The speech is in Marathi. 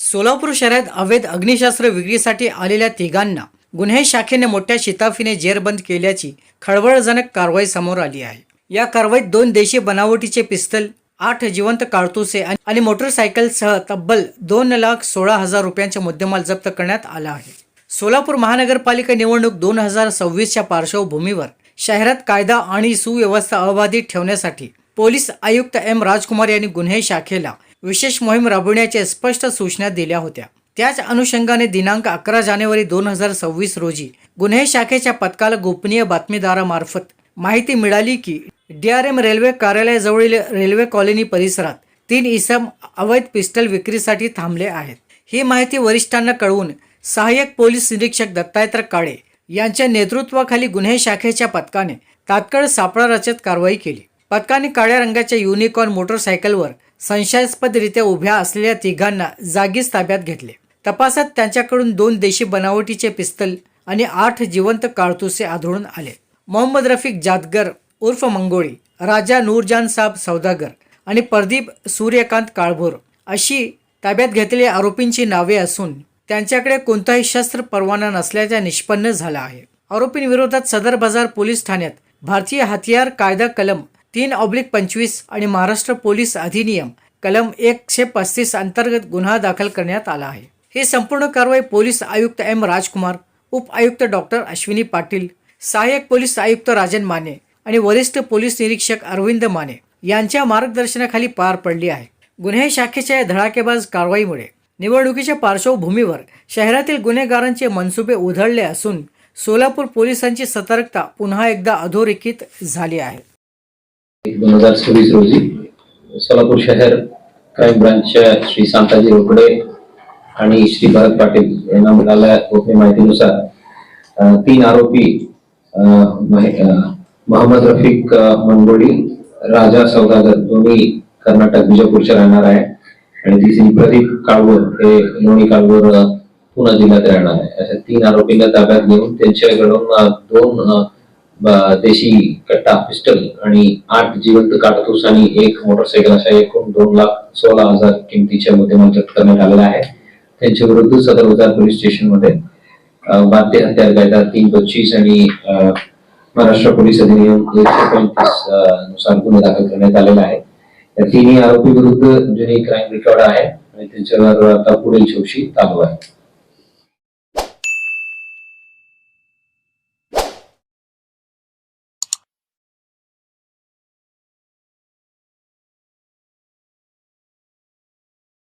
सोलापूर शहरात अवैध अग्निशस्त्र विक्रीसाठी आलेल्या तिघांना गुन्हे शाखेने मोठ्या शिताफीने जेरबंद केल्याची खळबळजनक कारवाई समोर आली आहे। या कारवाईत 2 देशी बनावटीचे पिस्तल, 8 जिवंत कारतुसे आणि मोटरसायकलसह तब्बल 2,16,000 रुपयांचा मुद्देमाल जप्त करण्यात आला आहे। सोलापूर महानगरपालिका निवडणूक 2026च्या पार्श्वभूमीवर शहरात कायदा आणि सुव्यवस्था अबाधित ठेवण्यासाठी पोलीस आयुक्त एम राजकुमार यांनी गुन्हे शाखेला विशेष मोहीम राबविण्याच्या स्पष्ट सूचना दिल्या होत्या। त्याच अनुषंगाने दिनांक 11 जानेवारी 2026 रोजी गुन्हे शाखेच्या पथकाला गोपनीय बातमीदारामार्फत माहिती मिळाली की DRM रेल्वे कार्यालयाजवळील रेल्वे कॉलनी परिसरात 3 इसम अवैध पिस्टल विक्रीसाठी थांबले आहेत। ही माहिती वरिष्ठांना कळवून सहाय्यक पोलीस निरीक्षक दत्तात्रय काळे यांच्या नेतृत्वाखाली गुन्हे शाखेच्या पथकाने तात्काळ सापळा रचत कारवाई केली। पथकाने काळ्या रंगाच्या युनिकॉर्न मोटरसायकलवर संशयास्पदरित्या उभ्या असलेल्या तिघांना जागीच ताब्यात घेतले। तपासात त्यांच्याकडून 2 देशी बनावटीचे पिस्तल आणि 8 जिवंत कारतुसे आढळून आले। मोहम्मद रफिक जादगर उर्फ मंगोळी, राजा नूरजान साब सौदागर आणि प्रदीप सूर्यकांत काळभोर अशी ताब्यात घेतलेल्या आरोपींची नावे असून त्यांच्याकडे कोणताही शस्त्र परवाना नसल्याचे निष्पन्न झाला आहे। आरोपींविरोधात सदर बाजार पोलीस ठाण्यात भारतीय हथियार कायदा कलम 3/25 आणि महाराष्ट्र पोलीस अधिनियम कलम 135 अंतर्गत गुन्हा दाखल करण्यात आला आहे। ही संपूर्ण कारवाई पोलीस आयुक्त एम राजकुमार, उप आयुक्त डॉक्टर अश्विनी पाटील, सहाय्यक पोलीस आयुक्त राजन माने आणि वरिष्ठ पोलीस निरीक्षक अरविंद माने यांच्या मार्गदर्शनाखाली पार पडली आहे। गुन्हे शाखेच्या या धडाकेबाज कारवाईमुळे निवडणुकीच्या पार्श्वभूमीवर शहरातील गुन्हेगारांचे मनसुबे उधळले असून सोलापूर पोलिसांची सतर्कता पुन्हा एकदा अधोरेखित झाली आहे। 2026 रोजी सोलापूर शहर क्राईम ब्रांचच्या श्री शांताजी रोकडे आणि श्री भरत पाटील यांना मिळालेल्या गोपनीय माहितीनुसार 3 आरोपी मोहम्मद रफिक मंगोळी, राजा सौदागर दोन्ही कर्नाटक विजयपूरचे राहणार आहे आणि तिसरी प्रदीप काळभोर हे लोणी काळभोर पुणे जिल्ह्यात राहणार आहे। अशा 3 आरोपींना ताब्यात घेऊन त्यांच्याकडून 2 देशी कट्टा पिस्टल आणि 8 जिवंत कारतूस आणि 1 मोटरसायकल अशा एकूण 2,16,000 किमतीच्या मुद्देमाल जप्त करण्यात आलेला आहे। त्यांच्या विरुद्ध सदर बाजार पोलीस स्टेशन मध्ये भारतीय हत्यार कायदा 3/25 आणि महाराष्ट्र पोलीस अधिनियम 135 नुसार गुन्हा दाखल करण्यात आलेला आहे। या 3 आरोपी विरुद्ध जुनी क्राईम रेकॉर्ड आहे आणि त्यांच्यावर आता पुढील चौकशी चालू आहे।